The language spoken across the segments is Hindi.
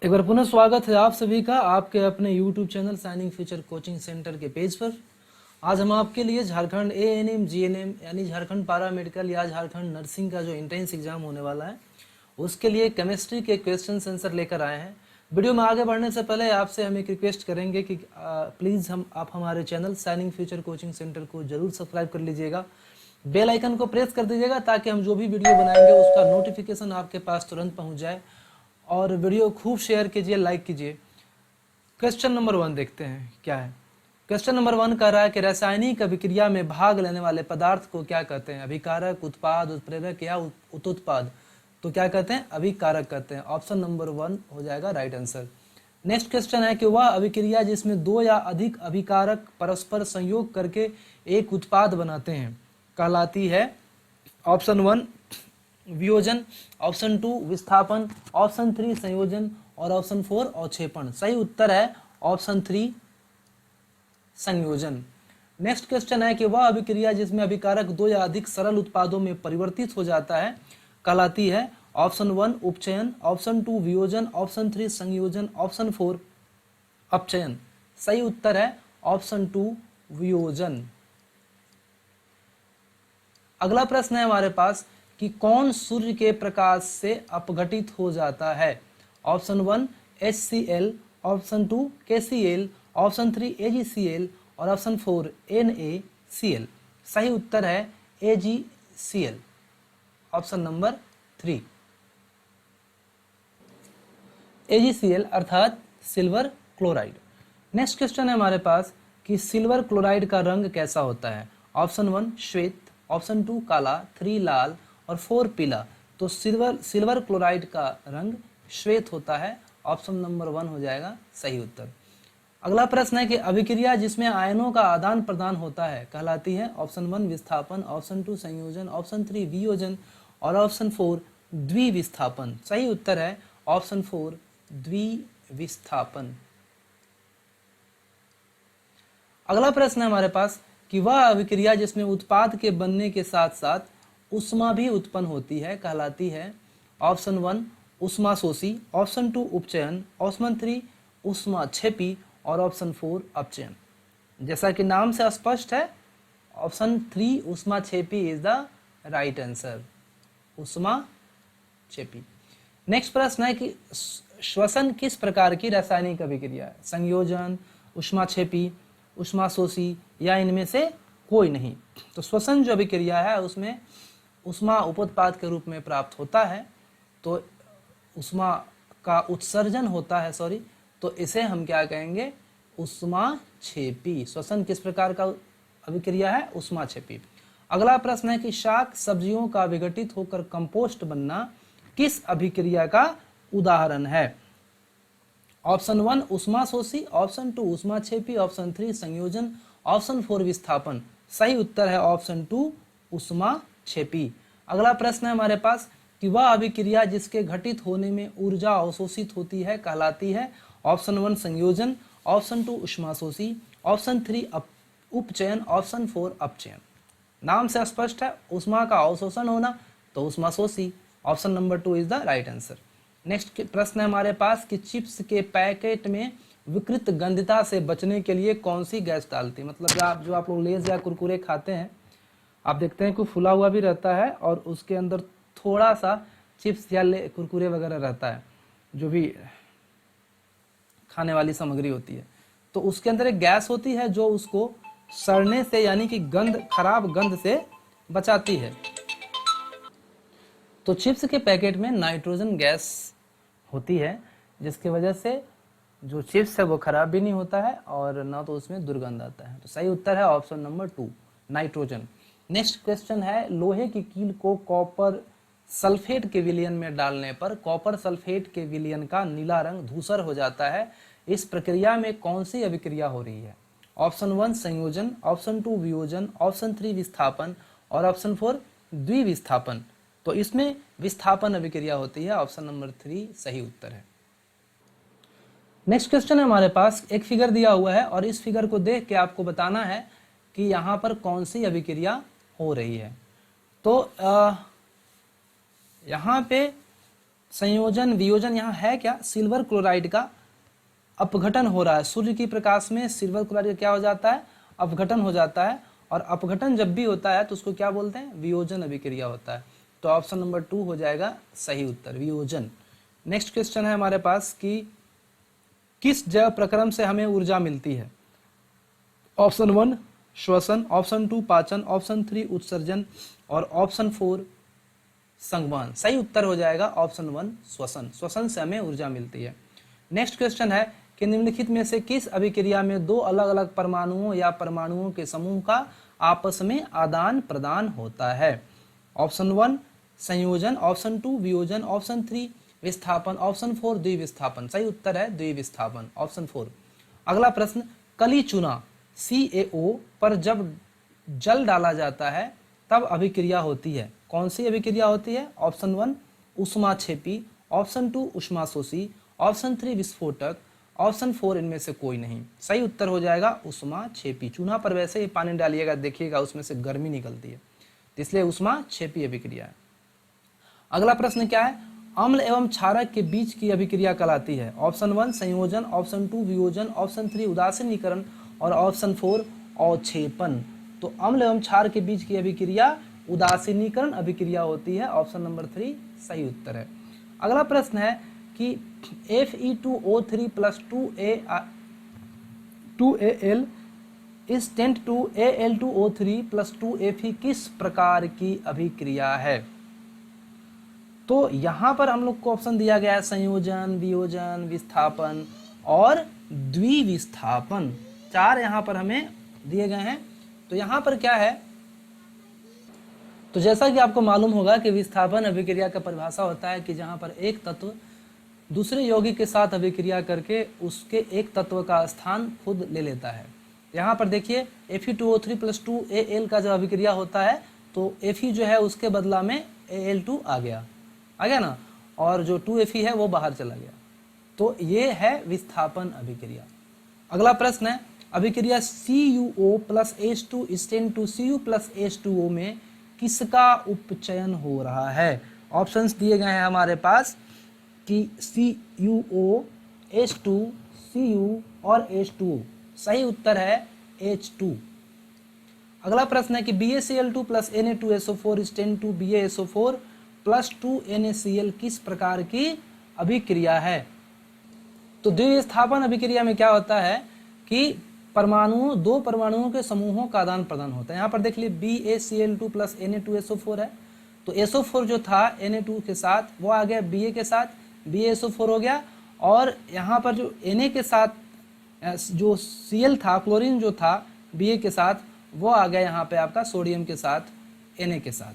एक बार पुनः स्वागत है आप सभी का आपके अपने YouTube channel signing future coaching centre के पेज पर। आज हम आपके लिए झारखंड एएनएम जीएनएम यानी झारखंड पैरा मेडिकल या झारखंड नर्सिंग का जो एंट्रेंस एग्जाम होने वाला है उसके लिए केमिस्ट्री के क्वेश्चन आंसर लेकर आए हैं। वीडियो में आगे बढ़ने से पहले आपसे हम एक रिक्वेस्ट करेंगे कि प्लीज़ आप हमारे channel signing future coaching centre को जरूर सब्सक्राइब कर लीजिएगा, बेल आइकन को प्रेस कर दीजिएगा ताकि हम जो भी वीडियो बनाएंगे उसका नोटिफिकेशन आपके पास तुरंत पहुंच जाए। और वीडियो खूब शेयर कीजिए, लाइक कीजिए। क्वेश्चन नंबर 1 देखते हैं क्या है। क्वेश्चन नंबर 1 कह रहा है कि रासायनिक अभिक्रिया में भाग लेने वाले पदार्थ को क्या कहते हैं? अभिकारक, उत्पाद, उत्प्रेरक या उत्पाद? तो क्या कहते हैं? अभिकारक कहते हैं। ऑप्शन नंबर 1 हो जाएगा राइट आंसर। नेक्स्ट क्वेश्चन है कि वह अभिक्रिया जिसमें 2 या अधिक अभिकारक परस्पर संयोग करके एक उत्पाद बनाते हैं कहलाती है? ऑप्शन 1 वियोजन, ऑप्शन 2 विस्थापन, ऑप्शन 3 संयोजन और ऑप्शन 4 अवक्षेपण। सही उत्तर है ऑप्शन 3 संयोजन। नेक्स्ट क्वेश्चन है कि वह अभिक्रिया जिसमें अभिकारक 2 या अधिक सरल उत्पादों में परिवर्तित हो जाता है कहलाती है? ऑप्शन 1 उपचयन, ऑप्शन 2 वियोजन, ऑप्शन 3 संयोजन, ऑप्शन 4 अपचयन। सही उत्तर है ऑप्शन 2 वियोजन। अगला प्रश्न है हमारे पास कि कौन सूर्य के प्रकाश से अपघटित हो जाता है? Option 1 HCl, option 2 KCl, option 3 AgCl और ऑप्शन 4 NaCl। सही उत्तर है AgCl, ऑप्शन नंबर 3 AgCl अर्थात सिल्वर क्लोराइड। नेक्स्ट क्वेश्चन है हमारे पास कि सिल्वर क्लोराइड का रंग कैसा होता है? ऑप्शन 1 श्वेत, ऑप्शन 2 काला, 3 लाल और 4 पीला। तो सिल्वर क्लोराइड का रंग श्वेत होता है। ऑप्शन नंबर 1 हो जाएगा सही उत्तर। अगला प्रश्न है कि अभिक्रिया जिसमें आयनों का आदान प्रदान होता है कहलाती है? ऑप्शन 1 विस्थापन, ऑप्शन 2 संयोजन, ऑप्शन 3 वियोजन और ऑप्शन 4 द्विविस्थापन। सही उत्तर है ऑप्शन 4 द्विविस्थापन। अगला प्रश्न है हमारे पास कि वह अभिक्रिया जिसमें उत्पाद के बनने के साथ साथ उष्मा भी उत्पन्न होती है कहलाती है? ऑप्शन 1 उष्माशोषी, ऑप्शन 2 उपचयन, ऑप्शन 3 उष्माक्षेपी और ऑप्शन 4 अपचयन। जैसा कि नाम से स्पष्ट है ऑप्शन 3 उष्माक्षेपी इज द राइट आंसर, उष्माक्षेपी। नेक्स्ट प्रश्न है कि श्वसन किस प्रकार की रासायनिक अभिक्रिया है? संयोजन, उष्माक्षेपी, उष्माशोषी या इनमें से कोई नहीं। तो श्वसन जो अभिक्रिया है उसमें उष्मा उपोत्पाद के रूप में प्राप्त होता है, तो उष्मा का उत्सर्जन होता है तो इसे हम क्या कहेंगे? उष्माक्षेपी। श्वसन किस प्रकार का अभिक्रिया है? उष्माक्षेपी। अगला प्रश्न है कि शाक सब्जियों का विघटित होकर कंपोस्ट बनना किस अभिक्रिया का उदाहरण है? ऑप्शन 1 उष्माशोषी, ऑप्शन 2 उष्माक्षेपी, ऑप्शन 3 संयोजन, ऑप्शन 4 विस्थापन। सही उत्तर है ऑप्शन 2 उष्माक्षेपी। अगला प्रश्न है हमारे पास कि वह अभिक्रिया जिसके घटित होने में ऊर्जा अवशोषित होती है कहलाती है? ऑप्शन 1 संयोजन, ऑप्शन 2 उष्माशोषी, ऑप्शन 3 उपचयन, ऑप्शन 4 अपचयन। नाम से स्पष्ट है उष्मा का अवशोषण होना, तो उष्माशोषी। Option number 2 is the right answer. Next प्रश्न है हमारे पास कि चिप्स के पैकेट में विकृत गंधता से बचने के लिए कौन सी गैस डालती है? मतलब जो आप लोग लेज या कुरकुरे खाते हैं, आप देखते हैं कि फुला हुआ भी रहता है और उसके अंदर थोड़ा सा चिप्स या कुरकुरे वगैरह रहता है, जो भी खाने वाली सामग्री होती है, तो उसके अंदर एक गैस होती है जो उसको सड़ने से यानी कि खराब गंध से बचाती है। तो चिप्स के पैकेट में नाइट्रोजन गैस होती है जिसकी वजह से जो चिप्स है वो खराब भी नहीं होता है और ना तो उसमें दुर्गंध आता है। तो सही उत्तर है option number 2 nitrogen. Next question है लोहे की कील को कॉपर सल्फेट के विलयन में डालने पर कॉपर सल्फेट के विलयन का नीला रंग धूसर हो जाता है। इस प्रक्रिया में कौन सी अभिक्रिया हो रही है? ऑप्शन 1 संयोजन, ऑप्शन 2 वियोजन, ऑप्शन 3 विस्थापन और ऑप्शन 4 द्विविस्थापन। तो इसमें विस्थापन अभिक्रिया होती है। ऑप्शन नंबर 3 सही उत्तर है। नेक्स्ट क्वेश्चन है हमारे पास एक फिगर दिया हुआ है और इस फिगर को देख के आपको बताना है कि यहाँ पर कौन सी अभिक्रिया हो रही है। तो यहाँ पे संयोजन वियोजन यहाँ है क्या, सिल्वर क्लोराइड का अपघटन हो रहा है। सूर्य की प्रकाश में सिल्वर क्लोराइड का क्या हो जाता है, अपघटन हो जाता है। और अपघटन जब भी होता है तो उसको क्या बोलते हैं, वियोजन अभिक्रिया होता है। तो ऑप्शन नंबर 2 हो जाएगा सही उत्तर, वियोजन। नेक्स्ट क्वेश्चन है हमारे पास कि किस जैव प्रक्रम से हमें ऊर्जा मिलती है। ऑप्शन 1 श्वसन, ऑप्शन 2 पाचन, ऑप्शन 3 उत्सर्जन और ऑप्शन 4 संवहन। सही उत्तर हो जाएगा ऑप्शन 1 श्वसन। श्वसन से हमें ऊर्जा मिलती है। नेक्स्ट क्वेश्चन है कि निम्नलिखित में से किस अभिक्रिया में दो अलग अलग परमाणुओं या परमाणुओं के समूह का आपस में आदान प्रदान होता है। ऑप्शन 1 संयोजन, ऑप्शन 2 वियोजन, ऑप्शन 3 विस्थापन, ऑप्शन 4 द्विविस्थापन। सही उत्तर है द्विविस्थापन, ऑप्शन 4। अगला प्रश्न, कली चूना CaO पर जब जल डाला जाता है तब अभिक्रिया होती है। कौन सी अभिक्रिया होती है। ऑप्शन 1 ऊष्माक्षेपी, ऑप्शन 2 ऊष्माशोषी, ऑप्शन 3 विस्फोटक, ऑप्शन 4 इनमें से कोई नहीं। सही उत्तर हो जाएगा ऊष्माक्षेपी। चूना पर वैसे ही पानी डालिएगा, देखिएगा उसमें से गर्मी निकलती है, इसलिए ऊष्माक्षेपी अभिक्रिया है। अगला प्रश्न क्या है, अम्ल एवं क्षारक के बीच की अभिक्रिया कहलाती है। ऑप्शन 1 संयोजन, ऑप्शन 2 वियोजन, ऑप्शन 3 उदासीनीकरण और ऑप्शन 4 अवक्षेपन। तो अम्ल एवं क्षार के बीच की अभिक्रिया उदासीनीकरण अभिक्रिया होती है। ऑप्शन नंबर 3 सही उत्तर है। अगला प्रश्न है कि Fe2O3 plus 2Al is tend to Al2O3 plus 2Fe किस प्रकार की अभिक्रिया है। तो यहाँ पर हम लोग को ऑप्शन दिया गया है संयोजन, वियोजन, विस्थापन और द्विविस्थापन। 4 यहाँ पर हमें दिए गए हैं। तो यहाँ पर क्या है, तो जैसा कि आपको मालूम होगा कि विस्थापन अभिक्रिया का परिभाषा होता है कि जहाँ पर एक तत्व दूसरे यौगिक के साथ अभिक्रिया करके उसके एक तत्व का स्थान खुद ले लेता है। यहाँ पर देखिए Fe2O3 plus 2Al का जब अभिक्रिया होता है तो Fe जो है उसके बदला में Al2 आ गया ना, और जो 2Fe है वो बाहर चला गया। तो ये है विस्थापन अभिक्रिया। अगला प्रश्न है, अभिक्रिया CuO plus H2 is tend to Cu plus H2O में किसका उपचयन हो रहा है। ऑप्शंस दिए गए हैं हमारे पास कि CuO, H2, Cu और H2O। सही उत्तर है H2। अगला प्रश्न है कि BaCl2 plus Na2SO4 is tend to BaSO4 plus 2NaCl किस प्रकार की अभिक्रिया है। तो द्विविस्थापन अभिक्रिया में क्या होता है कि दो परमाणुओं के समूहों का आदान प्रदान होता है। यहाँ पर देख लीजिए BaCl2 plus Na2SO4 है, तो SO4 जो था Na2 के साथ वो आ गया Ba के साथ, BaSO4 हो गया। और यहाँ पर जो Na के साथ जो Cl था, क्लोरीन जो था Ba के साथ, वो आ गया यहाँ पे आपका सोडियम के साथ Na के साथ।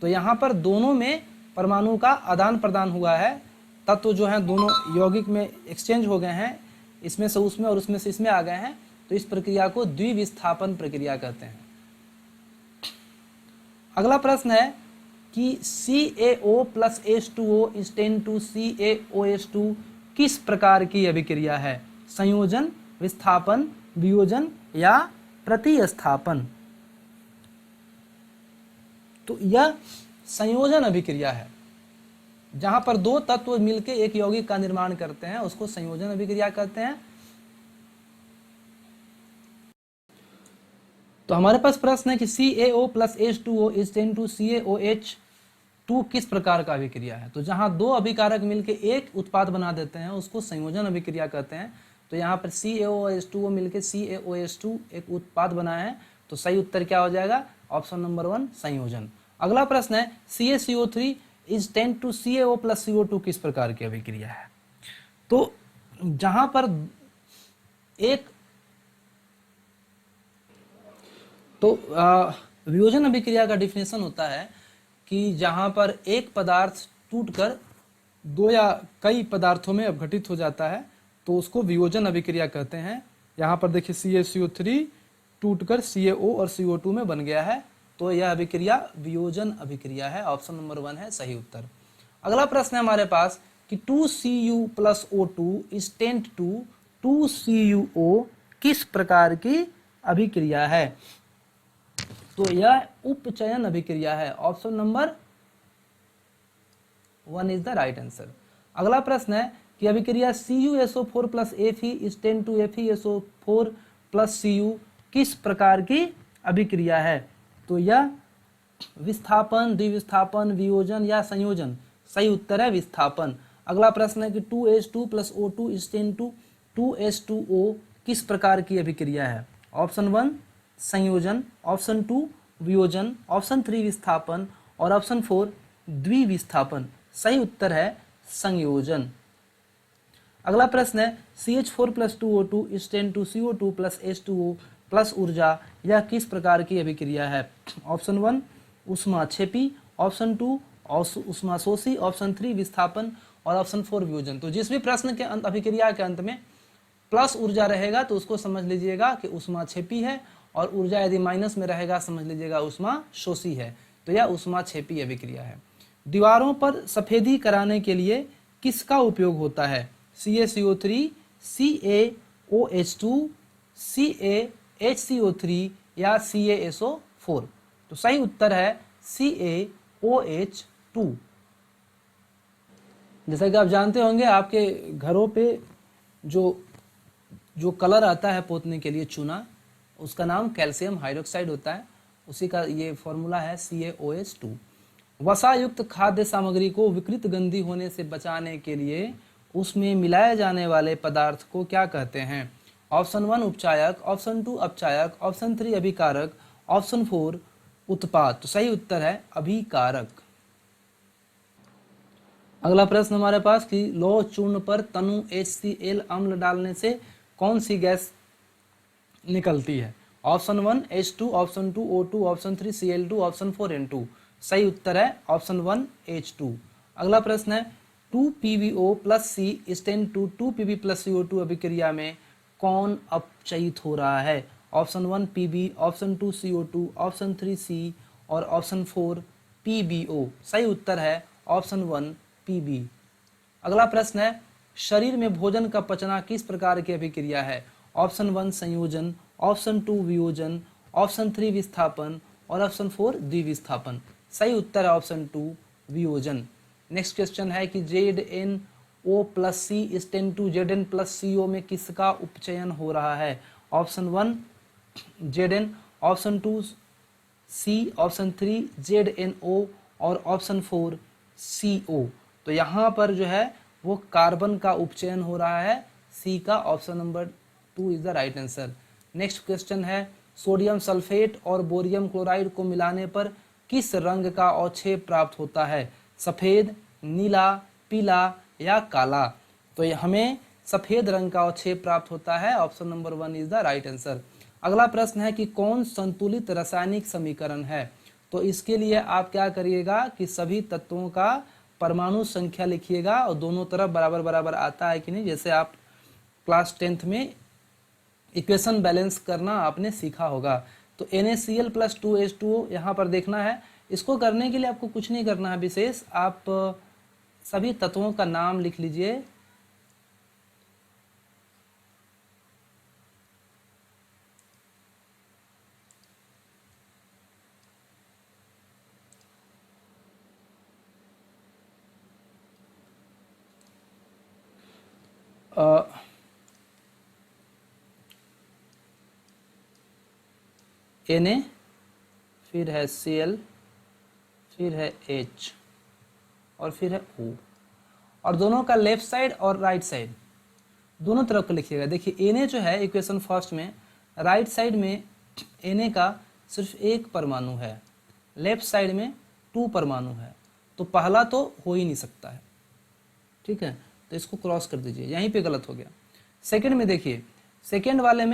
तो यहाँ पर दोनों में परमाणु का आदान प्रदान हुआ है, तत्व जो है दोनों यौगिक में एक्सचेंज हो गए हैं, इसमें से उसमें और उसमें से इसमें आ गए हैं। तो इस प्रक्रिया को द्विविस्थापन प्रक्रिया कहते हैं। अगला प्रश्न है कि CaO plus H2O is tend to CaOH2 किस प्रकार की अभिक्रिया है। संयोजन, विस्थापन, वियोजन या प्रतिस्थापन। तो यह संयोजन अभिक्रिया है, जहां पर दो तत्व मिलकर एक यौगिक का निर्माण करते हैं, उसको संयोजन अभिक्रिया कहते हैं। तो हमारे पास प्रश्न है कि CaO plus H2O is tend to CaOH2 किस प्रकार का अभिक्रिया है। तो जहां दो अभिकारक मिलकर एक उत्पाद बना देते हैं उसको संयोजन अभिक्रिया कहते हैं। तो यहाँ पर CaO और H2O मिलकर CaOH2 एक उत्पाद बनाए हैं। तो सही उत्तर क्या हो जाएगा, ऑप्शन नंबर 1 संयोजन। अगला प्रश्न है CaCO3 is tend to CaO plus CO2 किस प्रकार की अभिक्रिया है। तो जहां पर एक वियोजन अभिक्रिया का डिफिनेशन होता है कि जहां पर एक पदार्थ टूटकर दो या कई पदार्थों में अपघटित हो जाता है तो उसको वियोजन अभिक्रिया कहते हैं। यहाँ पर देखिए CaCO3 टूटकर CaO और CO2 में बन गया है, तो यह अभिक्रिया वियोजन अभिक्रिया है। ऑप्शन नंबर 1 है सही उत्तर। अगला प्रश्न है हमारे पास कि 2Cu plus O2 is tend to 2CuO किस प्रकार की अभिक्रिया है। तो यह उपचयन अभिक्रिया है। Option number 1 is the right answer. अगला प्रश्न है कि अभिक्रिया CuSO4 plus Fe is 10 to FeSO4 plus Cu किस प्रकार की अभिक्रिया है? तो यह विस्थापन, द्विविस्थापन, वियोजन या संयोजन? सही उत्तर है विस्थापन। अगला प्रश्न है कि 2H2 plus O2 is 10 to 2H2O किस प्रकार की अभिक्रिया है? ऑप्शन 1 संयोजन, ऑप्शन 2 वियोजन, ऑप्शन 3 विस्थापन और ऑप्शन 4 द्विविस्थापन। सही उत्तर है संयोजन। अगला प्रश्न है CH4 plus 2O2 is 10 to CO2 plus H2O plus ऊर्जा, यह किस प्रकार की अभिक्रिया है? ऑप्शन 1 ऊष्माक्षेपी, ऑप्शन 2 ऊष्माशोषी, ऑप्शन 3 विस्थापन और ऑप्शन 4 वियोजन। तो जिस भी प्रश्न के अंत अभिक्रिया के अंत में प्लस ऊर्जा रहेगा तो उसको समझ लीजिएगा कि ऊष्माक्षेपी है, और ऊर्जा यदि माइनस में रहेगा समझ लीजिएगा ऊष्माशोषी है। तो यह ऊष्माक्षेपी अभिक्रिया है। दीवारों पर सफेदी कराने के लिए किसका उपयोग होता है? CaCO3, CaOH2, CaHCO3 या CaSO4? तो सही उत्तर है CaOH2। जैसा कि आप जानते होंगे आपके घरों पे जो कलर आता है पोतने के लिए चूना, उसका नाम कैल्शियम हाइड्रोक्साइड होता है, उसी का ये फॉर्मूला है CaOH2। वसा युक्त खाद्य सामग्री को विकृत गंदी होने से बचाने के लिए उसमें मिलाए जाने वाले पदार्थ को क्या कहते हैं? ऑप्शन 1 उपचायक, ऑप्शन 2 अपचायक, ऑप्शन 3 अभिकारक, ऑप्शन 4 उत्पाद। तो सही उत्तर है अभिकारक। अगला प्रश्न हमारे पास कि लौह चूर्ण पर तनु HCl अम्ल डालने से कौन सी गैस निकलती है? Option 1 H2, option 2 O2, option 3 Cl2, option 4 N2। सही उत्तर है ऑप्शन 1 H2। अगला प्रश्न है 2PbO plus C is 10 to 2Pb plus CO2 अभिक्रिया में कौन अपचयित हो रहा है? Option 1 Pb, option 2 CO2, option 3 C और ऑप्शन 4 PbO। सही उत्तर है ऑप्शन 1 Pb। अगला प्रश्न है शरीर में भोजन का पचना किस प्रकार की अभिक्रिया है? ऑप्शन 1 संयोजन, ऑप्शन 2 वियोजन, ऑप्शन 3 विस्थापन और ऑप्शन 4 द्विविस्थापन। सही उत्तर है ऑप्शन 2 वियोजन। नेक्स्ट क्वेश्चन है कि ZnO plus C is 10 to Zn plus CO में किसका उपचयन हो रहा है? Option 1 Zn, option 2 C, option 3 ZnO और ऑप्शन 4 CO। तो यहाँ पर जो है वो कार्बन का उपचयन हो रहा है, C का, option number 2 is the right answer. Next question है सोडियम सल्फेट और बोरियम क्लोराइड को मिलाने पर किस रंग का अवक्षेप प्राप्त होता है? सफेद, नीला, पीला या काला? तो हमें सफेद रंग का अवक्षेप प्राप्त होता है, option number 1 is the right answer. अगला प्रश्न है कि कौन संतुलित रासायनिक समीकरण है? तो इसके लिए आप क्या करिएगा कि सभी तत्वों का परमाणु संख्या लिखिएगा और दोनों तरफ बराबर बराबर आता है कि नहीं, जैसे आप क्लास 10th में इक्वेशन बैलेंस करना आपने सीखा होगा। तो NaCl प्लस 2H2O यहाँ पर देखना है। इसको करने के लिए आपको कुछ नहीं करना है विशेष, आप सभी तत्वों का नाम लिख लीजिए। Na, फिर है Cl, फिर है H और फिर है O, और दोनों का लेफ्ट साइड और राइट साइड दोनों तरफ का लिखिएगा। देखिए Na जो है इक्वेशन फर्स्ट में राइट साइड में Na का सिर्फ एक परमाणु है, लेफ्ट साइड में 2 परमाणु है, तो पहला तो हो ही नहीं सकता है, ठीक है, तो इसको क्रॉस कर दीजिए, यहीं पे गलत हो गया। सेकंड में देखिए, सेकंड वाले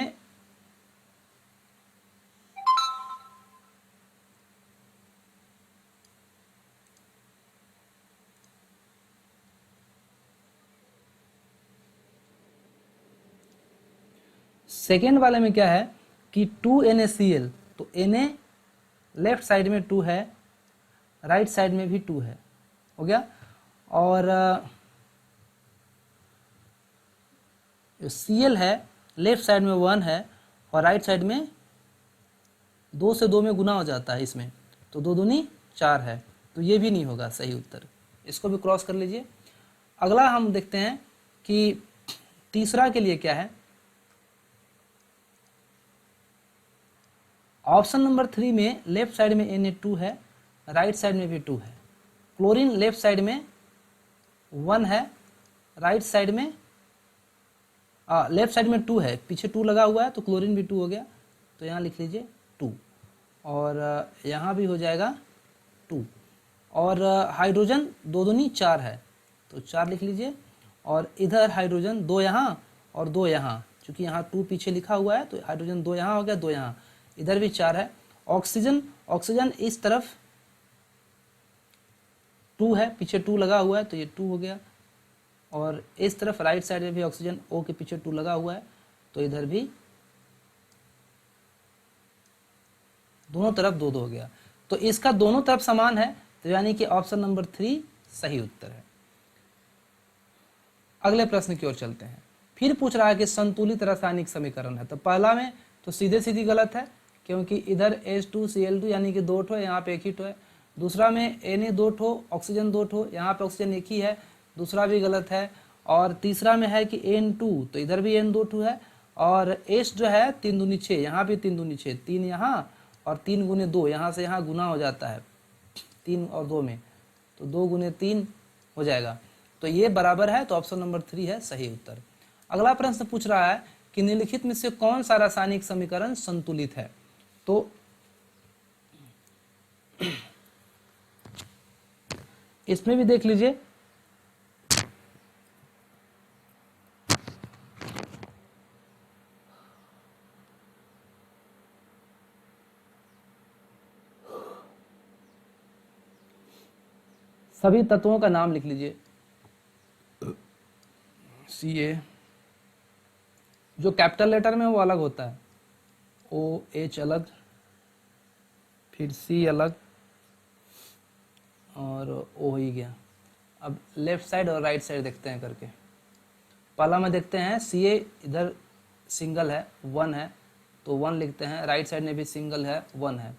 में क्या है कि 2NaCl, तो Na लेफ्ट साइड में 2 है, राइट साइड में भी 2 है, हो गया। और Cl है, लेफ्ट साइड में 1 है और राइट साइड में 2 से 2 में गुना हो जाता है इसमें, तो 2 दूनी 4 है, तो ये भी नहीं होगा सही उत्तर। इसको भी क्रॉस कर लीजिए। अगला हम देखते हैं कि तीसरा के लिए क्या है। ऑप्शन नंबर 3 में लेफ्ट साइड में Na2 है, राइट साइड में भी 2 है। क्लोरीन लेफ्ट साइड में 1 है, राइट साइड में लेफ्ट साइड में 2 है, पीछे 2 लगा हुआ है तो क्लोरीन भी 2 हो गया, तो यहाँ लिख लीजिए 2, और यहाँ भी हो जाएगा 2, और हाइड्रोजन 2 दूनी 4 है तो 4 लिख लीजिए, और इधर हाइड्रोजन 2 यहाँ और 2 यहाँ, क्योंकि यहाँ 2 पीछे लिखा हुआ है तो हाइड्रोजन 2 यहाँ हो गया, 2 यहाँ, इधर भी 4 है। ऑक्सीजन इस तरफ 2 है, पीछे 2 लगा हुआ है तो ये 2 हो गया, और इस तरफ राइट साइड में भी ऑक्सीजन O के पीछे 2 लगा हुआ है तो इधर भी दोनों तरफ 2 2 हो गया। तो इसका दोनों तरफ समान है, तो यानी कि ऑप्शन नंबर 3 सही उत्तर है। अगले प्रश्न की ओर चलते हैं। फिर पूछ रहा है कि संतुलित रासायनिक समीकरण है, तो पहला में तो सीधे सीधी गलत है, क्योंकि इधर H2Cl2 यानी कि 2 ठो है, यहाँ पे 1 ही ठो है। दूसरा में Na 2 ठो, ऑक्सीजन 2 ठो, यहाँ पे ऑक्सीजन 1 ही है, दूसरा भी गलत है। और तीसरा में है कि N2, तो इधर भी N 2 ठो है, और H जो है 3 दूनी 6, यहाँ भी 3 दूनी 6, 3 यहाँ और 3 गुने 2, यहाँ से यहाँ गुना हो जाता है 3 और 2 में, तो 2 गुने 3 हो जाएगा, तो ये बराबर है, तो ऑप्शन नंबर 3 है सही उत्तर। अगला प्रश्न पूछ रहा है कि निम्नलिखित में से कौन सा रासायनिक समीकरण संतुलित है। तो इसमें भी देख लीजिए, सभी तत्वों का नाम लिख लीजिए। Ca जो कैपिटल लेटर में वो अलग होता है, OH अलग, फिर C अलग, और O ही गया। अब लेफ्ट साइड और राइट साइड देखते हैं करके। पहला में देखते हैं Ca इधर सिंगल है 1 है तो 1 लिखते हैं, राइट साइड में भी सिंगल है 1 है।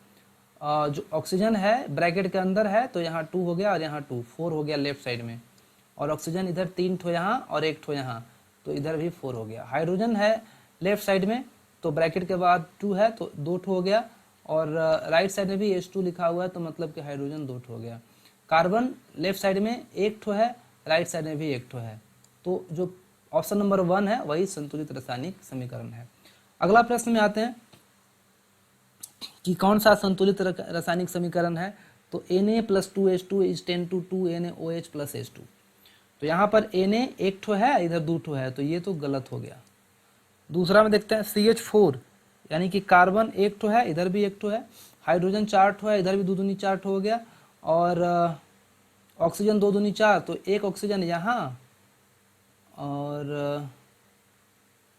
जो ऑक्सीजन है ब्रैकेट के अंदर है तो यहाँ 2 हो गया और यहाँ 2, 4 हो गया लेफ्ट साइड में, और ऑक्सीजन इधर 3 ठो यहाँ और 1 ठो यहाँ, तो इधर भी 4 हो गया। हाइड्रोजन है लेफ्ट साइड में तो ब्रैकेट के बाद 2 है तो 2 ठो हो गया, और राइट साइड में भी H2 लिखा हुआ है तो मतलब कि हाइड्रोजन 2 ठो हो गया। कार्बन लेफ्ट साइड में 1 ठो है, राइट साइड में भी 1 ठो है, तो जो ऑप्शन नंबर 1 है वही संतुलित रासायनिक समीकरण है। अगला प्रश्न में आते हैं कि कौन सा संतुलित रासायनिक समीकरण है। तो Na + 2H2 = 10 to 2 NaOH + H2। तो यहाँ पर Na 1 ठो है, इधर 2 ठो है, तो ये तो गलत हो गया। दूसरा में देखते हैं CH4 यानी कि कार्बन 1 ठो है, इधर भी 1 ठो है, हाइड्रोजन 4 ठो है, इधर भी 2 दूनी 4 ठो हो गया, और ऑक्सीजन 2 दूनी 4, तो 1 ऑक्सीजन यहाँ और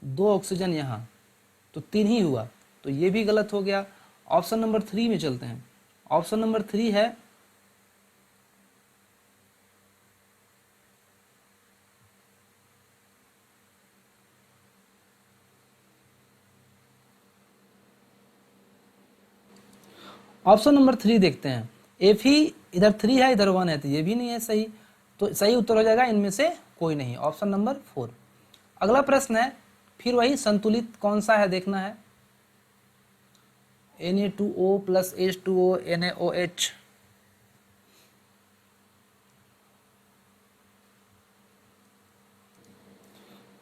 2 ऑक्सीजन यहाँ, तो 3 ही हुआ, तो ये भी गलत हो गया। ऑप्शन नंबर 3 में चलते हैं। ऑप्शन नंबर 3 है ऑप्शन नंबर 3 देखते हैं। F ही इधर 3 है, इधर 1 है, तो ये भी नहीं है सही, तो सही उत्तर हो जाएगा इनमें से कोई नहीं, ऑप्शन नंबर 4। अगला प्रश्न है, फिर वही संतुलित कौन सा है देखना है। Na2O + H2O NaOH,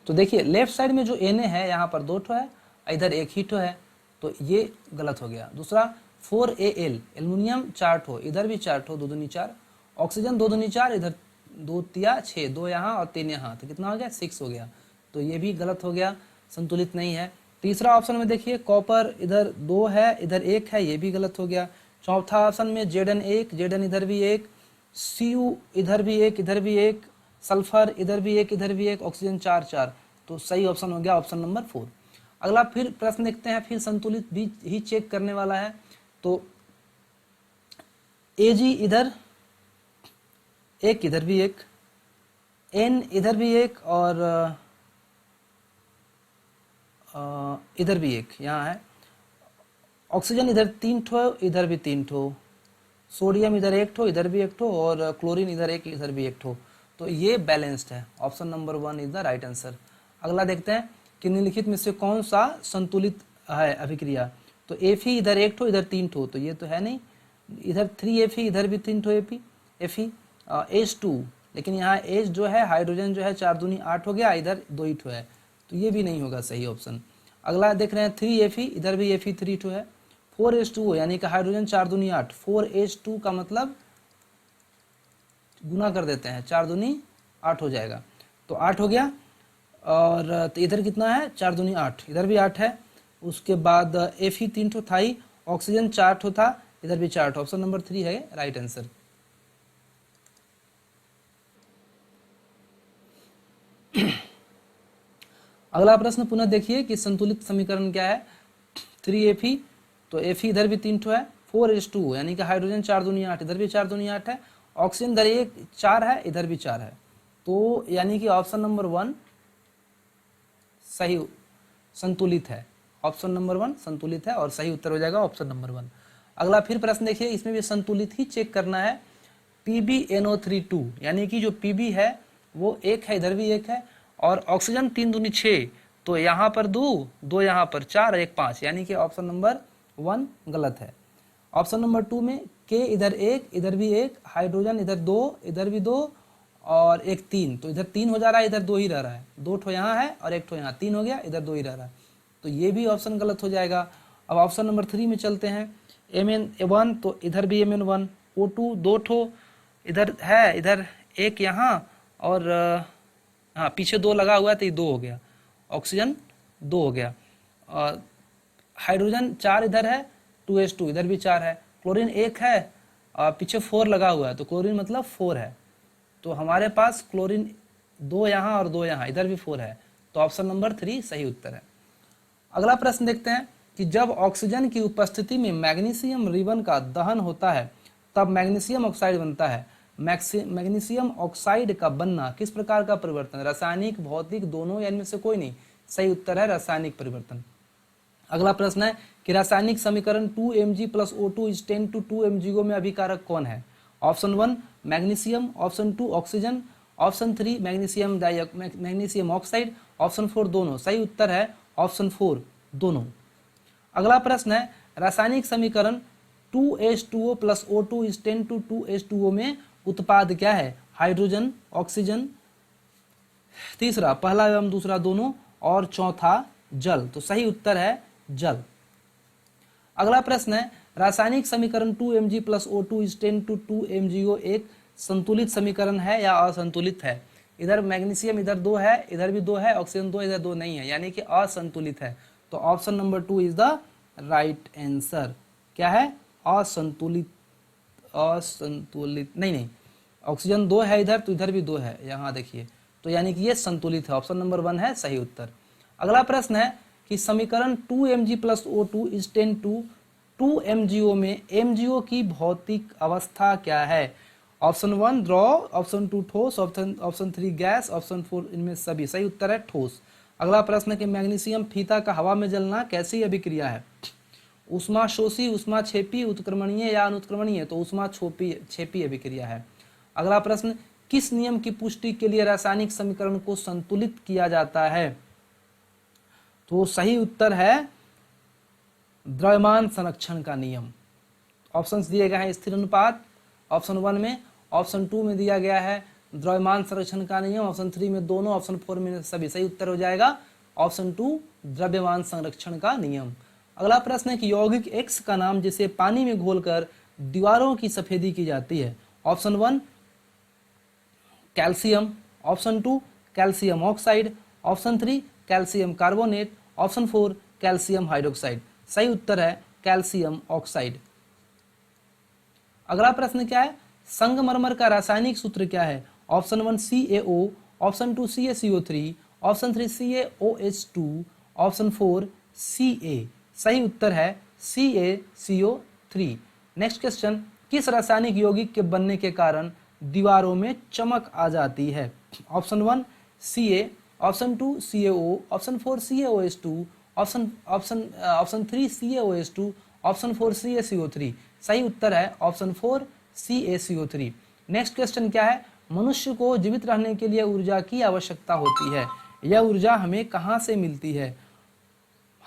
तो देखिए लेफ्ट साइड में जो Na है यहाँ पर 2 ठो है, इधर 1 ही ठो है, तो ये गलत हो गया। दूसरा 4Al एल्युमिनियम 4 ठो, इधर भी 4 ठो, 2 दूनी 4, ऑक्सीजन 2 दूनी 4, इधर 2 तिया 6, 2 यहाँ और 3 यहाँ, तो कितना हो गया 6 हो गया, तो ये भी गलत हो गया, संतुलित नहीं है। तीसरा ऑप्शन में देखिए कॉपर इधर 2 है, इधर 1 है, ये भी गलत हो गया। चौथा ऑप्शन में Zn 1, Zn इधर भी 1, Cu इधर भी 1, इधर भी 1, सल्फर इधर भी 1, इधर भी 1, ऑक्सीजन 4 4, तो सही ऑप्शन हो गया ऑप्शन नंबर 4। अगला फिर प्रश्न देखते हैं, फिर संतुलित भी ही चेक करने वाला है। तो Ag इधर 1, इधर भी 1, N इधर भी 1, और इधर भी 1 यहाँ है। ऑक्सीजन इधर 3 ठो, इधर भी 3 ठो, सोडियम इधर एक ठो, इधर भी एक ठो, और क्लोरीन इधर एक, इधर भी एक ठो, तो ये बैलेंस्ड है। Option number 1 is the right answer. अगला देखते हैं कि निम्नलिखित में से कौन सा संतुलित है अभिक्रिया। तो Fe इधर एक ठो, इधर 3 ठो, तो ये तो है नहीं। इधर 3Fe, इधर भी 3 ठो Fe, H2, लेकिन यहाँ H जो है हाइड्रोजन जो है 4 दूनी 8 हो गया, इधर 2 ही ठो है, तो ये भी नहीं होगा सही ऑप्शन। अगला देख रहे हैं 3Fe, इधर भी Fe 3 ठो है। 4H2O यानी कि हाइड्रोजन 4 दूनी 8, 4H2 का मतलब गुना कर देते हैं, 4 दूनी 8 हो जाएगा, तो 8 हो गया। और तो इधर कितना है, 4 दूनी 8, इधर भी 8 है। उसके बाद Fe 3 ठो था ही, ऑक्सीजन 4 ठो था, इधर भी 4 ठो। ऑप्शन नंबर 3 है राइट आंसर। अगला प्रश्न पुनः देखिए कि संतुलित समीकरण क्या है। 3Fe, तो Fe इधर भी 3 ठो है। 4H2 यानी कि हाइड्रोजन 4 दूनी 8, इधर भी 4 दूनी 8 है। ऑक्सीजन इधर एक 4 है, इधर भी 4 है, तो यानी कि ऑप्शन नंबर 1 सही संतुलित है। ऑप्शन नंबर 1 संतुलित है और सही उत्तर हो जाएगा ऑप्शन नंबर 1। अगला फिर प्रश्न देखिए, इसमें भी संतुलित ही चेक करना है। PbNO32 यानी कि जो Pb है वो 1 है, इधर भी 1 है, और ऑक्सीजन 3 दूनी 6, तो यहाँ पर 2, 2 यहाँ पर 4, 1 5, यानी कि ऑप्शन नंबर 1 गलत है। ऑप्शन नंबर 2 में K इधर 1, इधर भी 1, हाइड्रोजन इधर 2, इधर भी 2, और एक 3, तो इधर 3 हो जा रहा है, इधर 2 ही रह रहा है। 2 ठो यहाँ है और 1 ठो यहाँ, 3 हो गया, इधर 2 ही रह रहा है, तो ये भी ऑप्शन गलत हो जाएगा। अब ऑप्शन नंबर 3 में चलते हैं। Mn1, तो इधर भी Mn1। O2 2 ठो इधर है, इधर 1 यहाँ, और हाँ पीछे 2 लगा हुआ है, तो ये 2 हो गया। ऑक्सीजन 2 हो गया। और हाइड्रोजन 4 इधर है, 2H2 इधर भी 4 है। क्लोरीन 1 है और पीछे 4 लगा हुआ है, तो क्लोरीन मतलब 4 है, तो हमारे पास क्लोरीन 2 यहाँ और 2 यहाँ, इधर भी 4 है, तो ऑप्शन नंबर 3 सही उत्तर है। अगला प्रश्न देखते हैं कि जब ऑक्सीजन की उपस्थिति में मैग्नीशियम रिबन का दहन होता है तब मैग्नीशियम ऑक्साइड बनता है। मैग्नीशियम ऑक्साइड का बनना किस प्रकार का परिवर्तन, रासायनिक, भौतिक, दोनों या इनमें से कोई नहीं। सही उत्तर है रासायनिक परिवर्तन। अगला प्रश्न है कि रासायनिक समीकरण 2Mg + O2 = 10 to 2 MgO में अभिकारक कौन है। Option 1 magnesium, option 2 oxygen, option 3 magnesium oxide, option 4 दोनों। सही उत्तर है ऑप्शन 4 दोनों। अगला प्रश्न है रासायनिक समीकरण 2H2O + O2 = 10 to 2 H2O में उत्पाद क्या है। हाइड्रोजन, ऑक्सीजन, तीसरा पहला एवं दूसरा दोनों, और चौथा जल। तो सही उत्तर है जल। अगला प्रश्न है रासायनिक समीकरण 2Mg + O2 = 10 to 2 MgO एक संतुलित समीकरण है या असंतुलित है। इधर मैग्नीशियम इधर 2 है, इधर भी 2 है, ऑक्सीजन 2 इधर 2 नहीं है, यानी कि असंतुलित है। तो option number 2 is the right answer. क्या है, असंतुलित। असंतुलित नहीं, ऑक्सीजन 2 है इधर, तो इधर भी 2 है, यहाँ देखिए, तो यानी कि ये संतुलित है। ऑप्शन नंबर 1 है सही उत्तर। अगला प्रश्न है कि समीकरण 2Mg + O2 = 10 to 2 MgO में MgO की भौतिक अवस्था क्या है। ऑप्शन 1 द्रव, ऑप्शन 2 ठोस, ऑप्शन 3 गैस, ऑप्शन 4 इनमें सभी। सही उत्तर है ठोस। अगला प्रश्न है कि मैग्नीशियम फीता का हवा में जलना कैसी अभिक्रिया है। ऊष्माशोषी, ऊष्माक्षेपी, उत्क्रमणीय या अनुत्क्रमणीय। तो ऊष्माक्षेपी अभिक्रिया है। अगला प्रश्न, किस नियम की पुष्टि के लिए रासायनिक समीकरण को संतुलित किया जाता है। तो सही उत्तर है द्रव्यमान संरक्षण का नियम। ऑप्शंस दिए गए हैं स्थिर अनुपात ऑप्शन 1 में, ऑप्शन 2 में दिया गया है द्रव्यमान संरक्षण का नियम, ऑप्शन 3 में दोनों, ऑप्शन 4 में सभी। सही उत्तर हो जाएगा ऑप्शन 2 द्रव्यमान संरक्षण का नियम। अगला प्रश्न है कि यौगिक X का नाम जिसे पानी में घोलकर दीवारों की सफेदी की जाती है। Option 1 calcium, option 2 calcium oxide, option 3 calcium carbonate, option 4 calcium hydroxide. सही उत्तर है कैल्शियम ऑक्साइड। अगला प्रश्न क्या है, संगमरमर का रासायनिक सूत्र क्या है। Option 1 CaO, option 2 CaCO3, option 3 CaOH2, option 4 Ca। सही उत्तर है CaCO3। नेक्स्ट क्वेश्चन, किस रासायनिक यौगिक के बनने के कारण दीवारों में चमक आ जाती है। Option 1 Ca, option 2 CaO, option 4 CaOH2, option 3 CaOH2, option 4 CaCO3। सही उत्तर है ऑप्शन 4 CaCO3। नेक्स्ट क्वेश्चन क्या है, मनुष्य को जीवित रहने के लिए ऊर्जा की आवश्यकता होती है, यह ऊर्जा हमें कहाँ से मिलती है?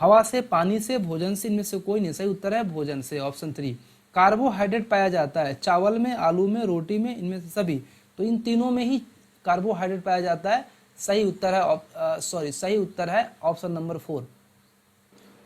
हवा से, पानी से, भोजन से, इनमें से कोई नहीं। सही उत्तर है भोजन से, ऑप्शन 3। कार्बोहाइड्रेट पाया जाता है चावल में, आलू में, रोटी में, इनमें से सभी, तो इन तीनों में ही कार्बोहाइड्रेट पाया जाता है। सही उत्तर है सही उत्तर है ऑप्शन नंबर 4।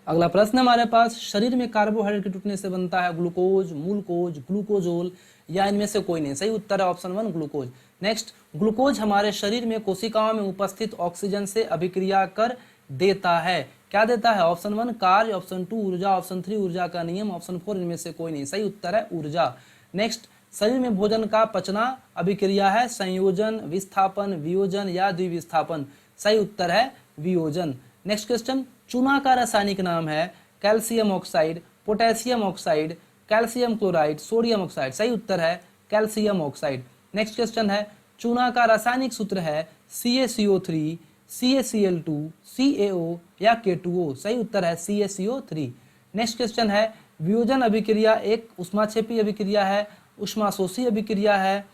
अगला प्रश्न हमारे पास, शरीर में कार्बोहाइड्रेट के टूटने से बनता है ग्लूकोज, मूलकोज, ग्लूकोजोल या इनमें से कोई नहीं। सही उत्तर है ऑप्शन 1 ग्लूकोज। नेक्स्ट, ग्लूकोज हमारे शरीर में कोशिकाओं में उपस्थित ऑक्सीजन से अभिक्रिया कर देता है, क्या देता है? ऑप्शन 1 कार्य, ऑप्शन 2 ऊर्जा, ऑप्शन 3 ऊर्जा का नियम, ऑप्शन 4 इनमें से कोई नहीं। सही उत्तर है ऊर्जा। नेक्स्ट, शरीर में भोजन का पचना अभिक्रिया है संयोजन, विस्थापन, वियोजन या द्विविस्थापन। सही उत्तर है वियोजन। नेक्स्ट क्वेश्चन, चूना का रासायनिक नाम है calcium oxide, potassium oxide, calcium chloride, sodium oxide. सही उत्तर है कैल्शियम ऑक्साइड। नेक्स्ट क्वेश्चन है, चूना का रासायनिक सूत्र है CaCO3, CaCl2, CaO या K2O। सही उत्तर है CaCO3। नेक्स्ट क्वेश्चन है, वियोजन अभिक्रिया एक ऊष्माक्षेपी अभिक्रिया है, ऊष्माशोषी अभिक्रिया है,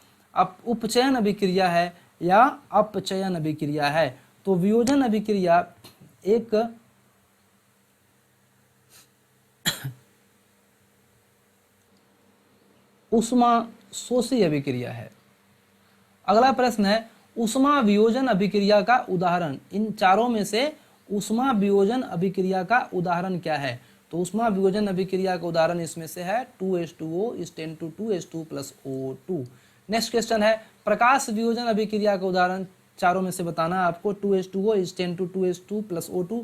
उपचयन अभिक्रिया है या अपचयन अभिक्रिया है? तो वियोजन अभिक्रिया एक ऊष्माशोषी अभिक्रिया है। अगला प्रश्न है, ऊष्मा वियोजन अभिक्रिया का उदाहरण, इन चारों में से ऊष्मा वियोजन अभिक्रिया का उदाहरण क्या है? तो ऊष्मा वियोजन अभिक्रिया का उदाहरण इसमें से है 2H2O is 10 to 2H2 plus O2। Next question है, प्रकाश वियोजन अभिक्रिया का उदाहरण चारों में से बताना है आपको। 2H2O is 10 to 2H2 plus O2,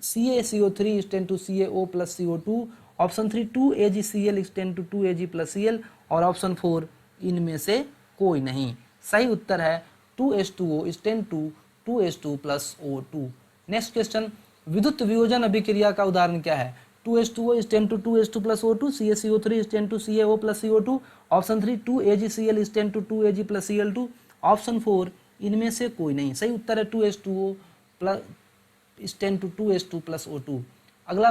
CaCO3 is 10 to CaO plus CO2, option 3 2AgCl is 10 to 2Ag plus Cl और ऑप्शन 4 इनमें से कोई नहीं। सही उत्तर है 2H2O is 10 to 2H2 plus O2। Next question, विद्युत वियोजन अभिक्रिया का उदाहरण क्या है? 2H2O is 10 to 2H2 plus O2, CaCO3 is 10 to CaO plus CO2, option 3 2AgCl is 10 to 2Ag plus Cl2, option 4 इनमें से कोई नहीं। सही उत्तर है 2H2O is 10 to 2H2 plus O2। अगला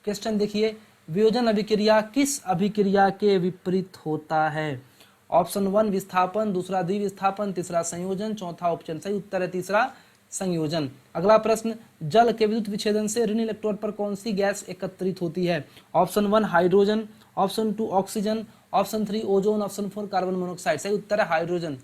क्वेश्चन देखिए, वियोजन अभिक्रिया किस अभिक्रिया के विपरीत होता है? ऑप्शन 1 विस्थापन, दूसरा द्विविस्थापन, तीसरा संयोजन, चौथा उपचयन। सही उत्तर है तीसरा संयोजन। अगला प्रश्न, जल के विद्युत विच्छेदन से ऋण इलेक्ट्रोड पर कौन सी गैस एकत्रित होती है? Option 1 hydrogen, option 2 oxygen, option 3 ozone, option 4 carbon monoxide. सही उत्तर है हाइड्रोजन।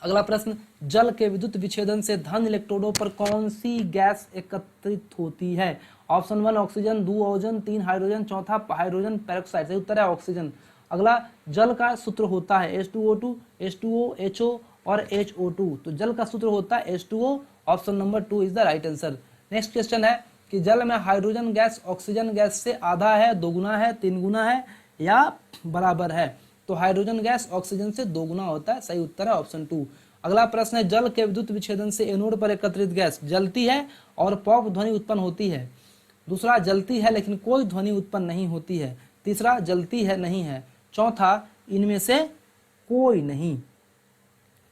अगला प्रश्न, जल के विद्युत विच्छेदन से धन इलेक्ट्रोडों पर कौन सी गैस एकत्रित होती है? ऑप्शन 1 ऑक्सीजन, 2 ओजोन, 3 हाइड्रोजन, चौथा हाइड्रोजन पेरोक्साइड। सही उत्तर है ऑक्सीजन। अगला, जल का सूत्र होता है H2O2, H2O, HO और HO2। तो जल का सूत्र होता है H2O, option number 2 is the right answer. Next question है कि जल में हाइड्रोजन गैस ऑक्सीजन गैस से आधा है, दोगुना है, 3 गुना है या बराबर है? तो हाइड्रोजन गैस ऑक्सीजन से 2 गुना होता है। सही उत्तर है ऑप्शन 2। अगला प्रश्न है, जल के विद्युत विच्छेदन से एनोड पर एकत्रित गैस जलती है और पॉप ध्वनि उत्पन्न होती है। दूसरा, जलती है लेकिन कोई ध्वनि उत्पन्न नहीं होती है। तीसरा, जलती है नहीं है। चौथा, इनमें से कोई नहीं।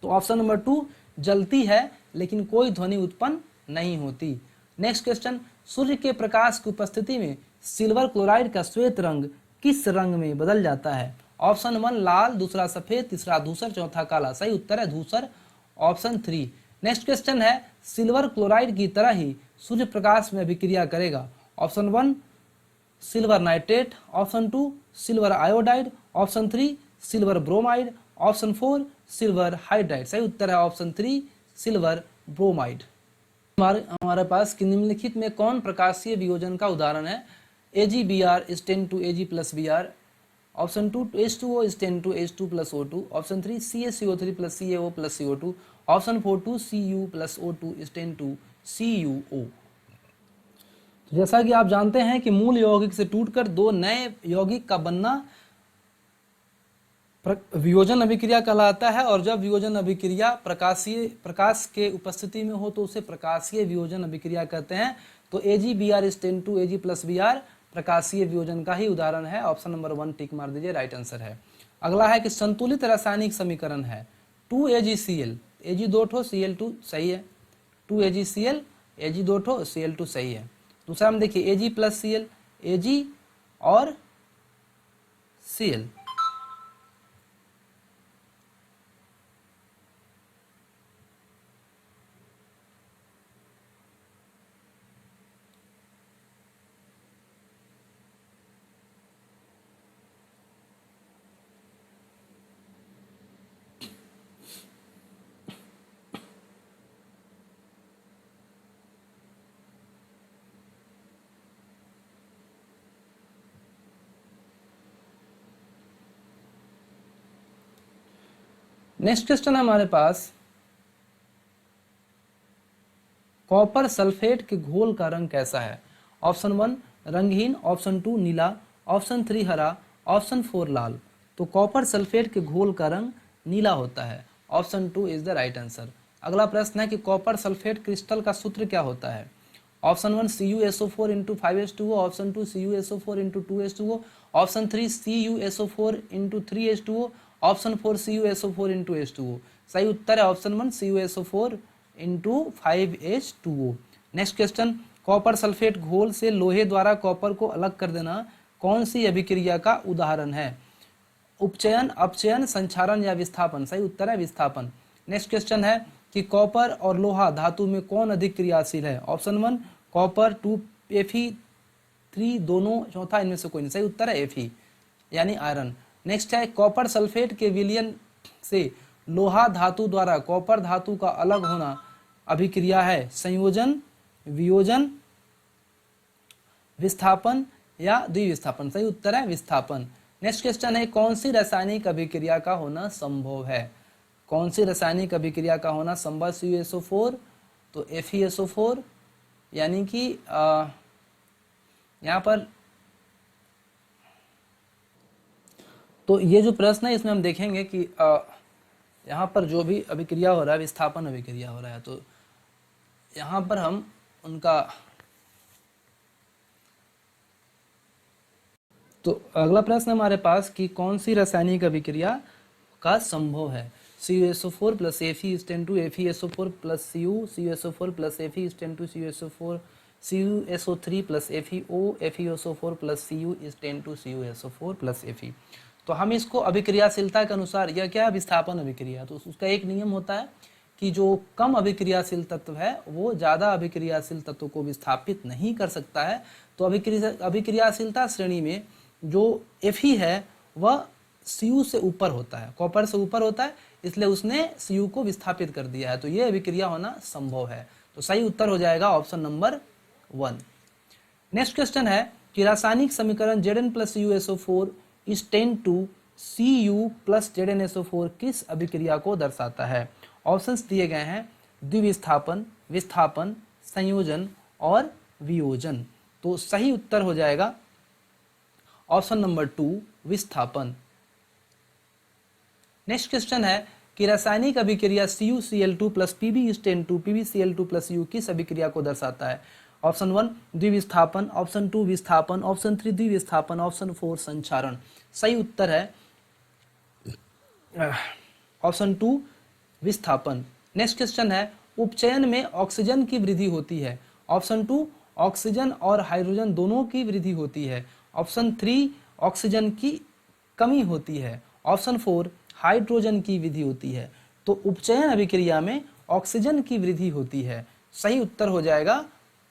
तो ऑप्शन नंबर 2 जलती है लेकिन कोई ध्वनि उत्पन्न नहीं होती। नेक्स्ट क्वेश्चन, सूर्य के प्रकाश की उपस्थिति में सिल्वर क्लोराइड का श्वेत रंग किस रंग में बदल जाता है? ऑप्शन 1 लाल, दूसरा सफेद, तीसरा धूसर, चौथा काला। सही उत्तर है धूसर, ऑप्शन 3। नेक्स्ट क्वेश्चन है, सिल्वर क्लोराइड की तरह ही सूर्य प्रकाश में अभिक्रिया करेगा। Option 1 silver nitrate, option 2 silver iodide, option 3 silver bromide, option 4 silver hydride. सही उत्तर है ऑप्शन 3 सिल्वर ब्रोमाइड। हमारे पास निम्नलिखित में कौन प्रकाशीय वियोजन का उदाहरण है? AgBr is 10 to Ag plus Br, option 2 H2O is 10 to H2 plus O2, option 3 CaCO3 plus CaO plus CO2, option 4 2Cu plus O2 is 10 to CuO। तो जैसा कि आप जानते हैं कि मूल यौगिक से टूटकर 2 नए यौगिक का बनना वियोजन अभिक्रिया कहलाता है, और जब वियोजन अभिक्रिया प्रकाश के उपस्थिति में हो तो उसे प्रकाशीय वियोजन अभिक्रिया कहते हैं। तो AgBr is 10 to Ag plus Br प्रकाशीय वियोजन का ही उदाहरण है। ऑप्शन नंबर 1 टिक मार दीजिए, राइट आंसर है। अगला है कि संतुलित रासायनिक समीकरण है 2AgCl, Ag 2 ठो Cl2 सही है, 2AgCl, Ag 2 ठो Cl2 सही है। दूसरा हम देखिए Ag plus Cl, Ag और Cl। नेक्स्ट क्वेश्चन है हमारे पास, कॉपर सल्फेट के घोल का रंग कैसा है? ऑप्शन 1 रंगहीन, ऑप्शन 2 नीला, ऑप्शन 3 हरा, ऑप्शन 4 लाल। तो कॉपर सल्फेट के घोल का रंग नीला होता है। Option 2 is the right answer. अगला प्रश्न है कि कॉपर सल्फेट क्रिस्टल का सूत्र क्या होता है? Option 1 CuSO4 into 5H2O, option 2 CuSO4 into 2H2O, option 3 CuSO4 into 3H2O, option 4 CuSO4 into H2O। सही उत्तर है option 1 CuSO4 into 5H2O। Next question, copper sulphate घोल से लोहे द्वारा कॉपर को अलग कर देना कौन सी अभिक्रिया का उदाहरण है? उपचयन, अपचयन, संक्षारण या विस्थापन? सही उत्तर है विस्थापन। नेक्स्ट क्वेश्चन है कि कॉपर और लोहा धातु में कौन अधिक क्रियाशील है? ऑप्शन 1 कॉपर, 2 Fe, 3 दोनों, चौथा इनमें से कोई नहीं। सही उत्तर है Fe यानी आयरन। नेक्स्ट है कॉपर सल्फेट के विलयन से लोहा धातु द्वारा कॉपर धातु का अलग होना अभिक्रिया है संयोजन, वियोजन, विस्थापन या द्विविस्थापन? सही उत्तर है विस्थापन। नेक्स्ट क्वेश्चन है कौन सी रासायनिक अभिक्रिया का होना संभव है? कौन सी रासायनिक अभिक्रिया का होना संभव? CuSO4 तो FeSO4 यानी कि यहाँ पर तो ये जो प्रश्न है इसमें हम देखेंगे कि यहाँ पर जो भी अभिक्रिया हो रहा है विस्थापन अभिक्रिया हो रहा है, तो यहाँ पर हम उनका तो अगला प्रश्न हमारे पास कि कौन सी रासायनिक अभिक्रिया का संभव है? CuSO4 plus Fe is 10 to FeSO4 plus Cu, CuSO4 plus Fe is 10 to CuSO4, CuSO3 plus FeO, FeSO4 plus Cu is 10 to CuSO4 plus Fe। तो हम इसको अभिक्रियाशीलता के अनुसार, यह क्या है विस्थापन अभिक्रिया, तो उसका एक नियम होता है कि जो कम अभिक्रियाशील तत्व है वो ज़्यादा अभिक्रियाशील तत्व को विस्थापित नहीं कर सकता है। तो अभिक्रियाशीलता श्रेणी में जो Fe है वह Cu से ऊपर होता है, कॉपर से ऊपर होता है, इसलिए उसने Cu को विस्थापित कर दिया है, तो ये अभिक्रिया होना संभव है। तो सही उत्तर हो जाएगा ऑप्शन नंबर 1। नेक्स्ट क्वेश्चन है कि रासायनिक समीकरण Zn plus CuSO4 is 10 to Cu plus ZnSO4 किस अभिक्रिया को दर्शाता है? ऑप्शंस दिए गए हैं द्विविस्थापन, विस्थापन, संयोजन और वियोजन। तो सही उत्तर हो जाएगा ऑप्शन नंबर 2 विस्थापन। नेक्स्ट क्वेश्चन है कि रासायनिक अभिक्रिया CuCl2 plus Pb10 to PbCl2 plus U किस अभिक्रिया को दर्शाता है? ऑप्शन 1 द्विविस्थापन, ऑप्शन 2 विस्थापन, ऑप्शन 3 द्विविस्थापन, ऑप्शन 4 संक्षारण। सही उत्तर है ऑप्शन 2 विस्थापन। नेक्स्ट क्वेश्चन है उपचयन में ऑक्सीजन की वृद्धि होती है। ऑप्शन 2 ऑक्सीजन और हाइड्रोजन दोनों की वृद्धि होती है। ऑप्शन 3 ऑक्सीजन की कमी होती है। ऑप्शन 4 हाइड्रोजन की वृद्धि होती है। तो उपचयन अभिक्रिया में ऑक्सीजन की वृद्धि होती है। सही उत्तर हो जाएगा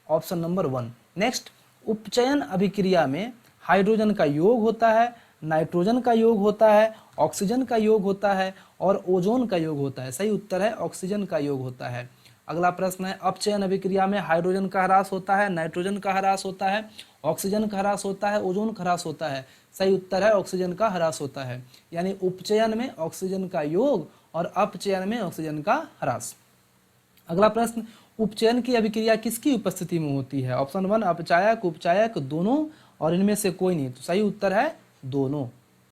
ऑप्शन नंबर 1। नेक्स्ट, उपचयन अभिक्रिया में हाइड्रोजन का योग होता है, नाइट्रोजन का योग होता है, ऑक्सीजन का योग होता है और ओजोन का योग होता है। सही उत्तर है ऑक्सीजन का योग होता है। अगला प्रश्न है अपचयन अभिक्रिया में हाइड्रोजन का ह्रास होता है, नाइट्रोजन का ह्रास होता है, ऑक्सीजन का ह्रास होता है, ओजोन का ह्रास होता है। सही उत्तर है ऑक्सीजन का ह्रास होता है। यानी उपचयन में ऑक्सीजन का योग और अपचयन में ऑक्सीजन का ह्रास। अगला प्रश्न, उपचयन की अभिक्रिया किसकी उपस्थिति में होती है? ऑप्शन 1 अपचायक, उपचायक, दोनों और इनमें से कोई नहीं। तो सही उत्तर है दोनों।